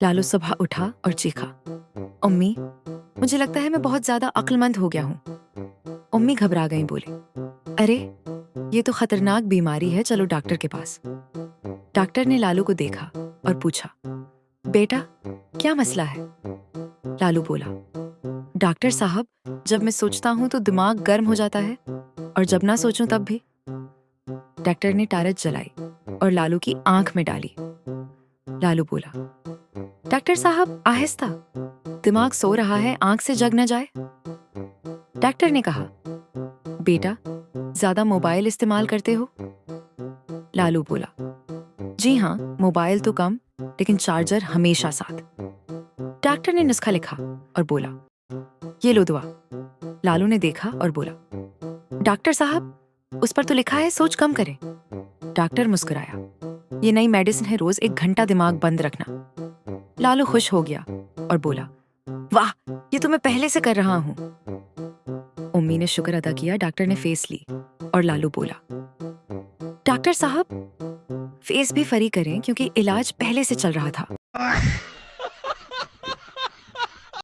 लालू सुबह उठा और चीखा, अम्मी, मुझे लगता है मैं बहुत ज्यादा अक्लमंद हो गया हूँ। अम्मी घबरा गई, बोली, अरे ये तो खतरनाक बीमारी है, चलो डॉक्टर के पास। डॉक्टर ने लालू को देखा और पूछा, बेटा क्या मसला है? लालू बोला, डॉक्टर साहब, जब मैं सोचता हूँ तो दिमाग गर्म हो जाता है और जब ना सोचूं तब भी। डॉक्टर ने टारच जलाई और लालू की आंख में डाली। लालू बोला, डॉक्टर साहब आहिस्ता, दिमाग सो रहा है, आंख से जग न जाए। डॉक्टर ने कहा, बेटा ज्यादा मोबाइल इस्तेमाल करते हो? लालू बोला, जी हाँ, मोबाइल तो कम, लेकिन चार्जर हमेशा साथ। डॉक्टर ने नुस्खा लिखा और बोला, ये लो दवा। लालू ने देखा और बोला, डॉक्टर साहब उस पर तो लिखा है सोच कम करें। डॉक्टर मुस्कुराया, ये नई मेडिसिन है, रोज 1 घंटा दिमाग बंद रखना। लालू खुश हो गया और बोला, वाह, ये तो मैं पहले से कर रहा हूँ। उम्मी ने शुक्र अदा किया। डॉक्टर ने फेस ली और लालू बोला, डॉक्टर साहब फेस भी फ्री करें क्योंकि इलाज पहले से चल रहा था।